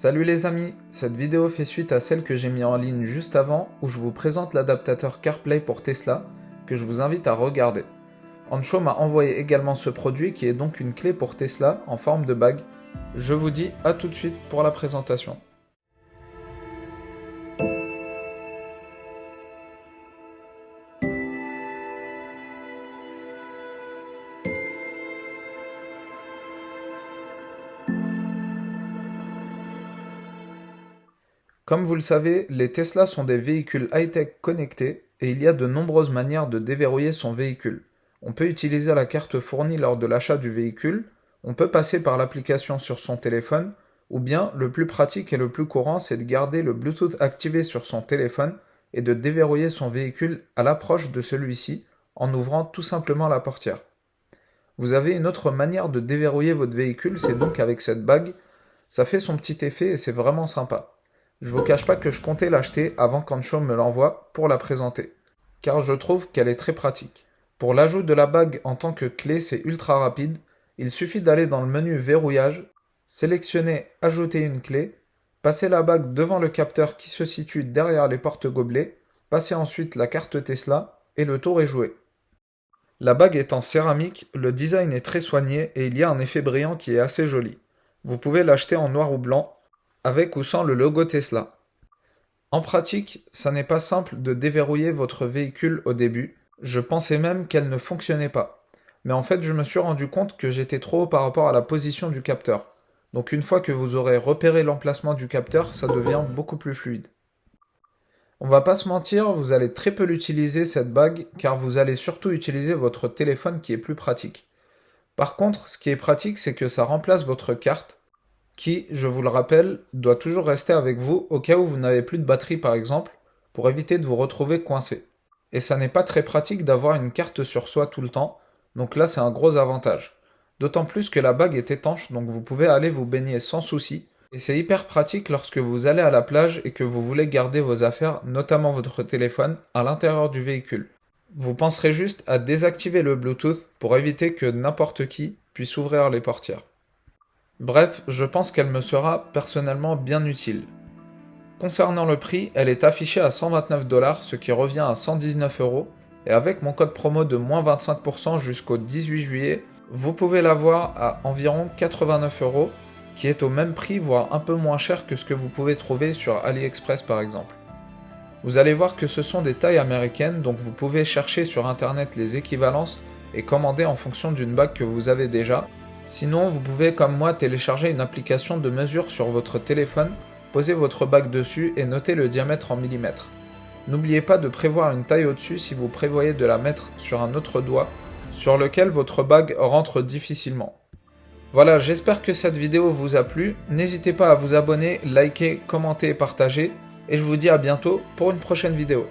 Salut les amis, cette vidéo fait suite à celle que j'ai mis en ligne juste avant où je vous présente l'adaptateur CarPlay pour Tesla que je vous invite à regarder. Ancho m'a envoyé également ce produit qui est donc une clé pour Tesla en forme de bague. Je vous dis à tout de suite pour la présentation. Comme vous le savez, les Tesla sont des véhicules high-tech connectés et il y a de nombreuses manières de déverrouiller son véhicule. On peut utiliser la carte fournie lors de l'achat du véhicule, on peut passer par l'application sur son téléphone, ou bien le plus pratique et le plus courant c'est de garder le Bluetooth activé sur son téléphone et de déverrouiller son véhicule à l'approche de celui-ci en ouvrant tout simplement la portière. Vous avez une autre manière de déverrouiller votre véhicule, c'est donc avec cette bague. Ça fait son petit effet et c'est vraiment sympa. Je vous cache pas que je comptais l'acheter avant qu'Ancho me l'envoie pour la présenter, car je trouve qu'elle est très pratique. Pour l'ajout de la bague en tant que clé, c'est ultra rapide. Il suffit d'aller dans le menu verrouillage, sélectionner ajouter une clé, passer la bague devant le capteur qui se situe derrière les porte-gobelets, passer ensuite la carte Tesla et le tour est joué. La bague est en céramique, le design est très soigné et il y a un effet brillant qui est assez joli. Vous pouvez l'acheter en noir ou blanc, avec ou sans le logo Tesla. En pratique, ça n'est pas simple de déverrouiller votre véhicule au début. Je pensais même qu'elle ne fonctionnait pas. Mais en fait, je me suis rendu compte que j'étais trop haut par rapport à la position du capteur. Donc une fois que vous aurez repéré l'emplacement du capteur, ça devient beaucoup plus fluide. On va pas se mentir, vous allez très peu l'utiliser cette bague, car vous allez surtout utiliser votre téléphone qui est plus pratique. Par contre, ce qui est pratique, c'est que ça remplace votre carte, qui, je vous le rappelle, doit toujours rester avec vous au cas où vous n'avez plus de batterie par exemple, pour éviter de vous retrouver coincé. Et ça n'est pas très pratique d'avoir une carte sur soi tout le temps, donc là c'est un gros avantage. D'autant plus que la bague est étanche, donc vous pouvez aller vous baigner sans souci, et c'est hyper pratique lorsque vous allez à la plage et que vous voulez garder vos affaires, notamment votre téléphone, à l'intérieur du véhicule. Vous penserez juste à désactiver le Bluetooth pour éviter que n'importe qui puisse ouvrir les portières. Bref, je pense qu'elle me sera personnellement bien utile. Concernant le prix, elle est affichée à 129 $, ce qui revient à 119 €, et avec mon code promo de moins 25% jusqu'au 18 juillet, vous pouvez l'avoir à environ 89 €, qui est au même prix, voire un peu moins cher que ce que vous pouvez trouver sur AliExpress par exemple. Vous allez voir que ce sont des tailles américaines, donc vous pouvez chercher sur internet les équivalences et commander en fonction d'une bague que vous avez déjà. Sinon, vous pouvez comme moi télécharger une application de mesure sur votre téléphone, poser votre bague dessus et noter le diamètre en millimètres. N'oubliez pas de prévoir une taille au-dessus si vous prévoyez de la mettre sur un autre doigt, sur lequel votre bague rentre difficilement. Voilà, j'espère que cette vidéo vous a plu. N'hésitez pas à vous abonner, liker, commenter et partager. Et je vous dis à bientôt pour une prochaine vidéo.